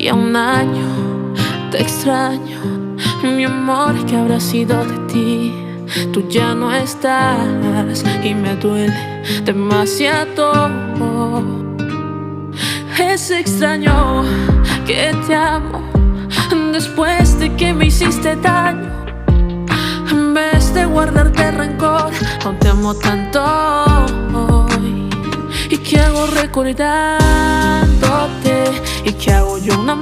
Y a un año te extraño, mi amor, ¿qué habrá sido de ti? Tú ya no estás y me duele demasiado. Es extraño que te amo después de que me hiciste daño. En vez de guardarte rencor, aún te amo tanto hoy. ¿Y qué hago recordándote? ¿Y qué hago yo, un amor?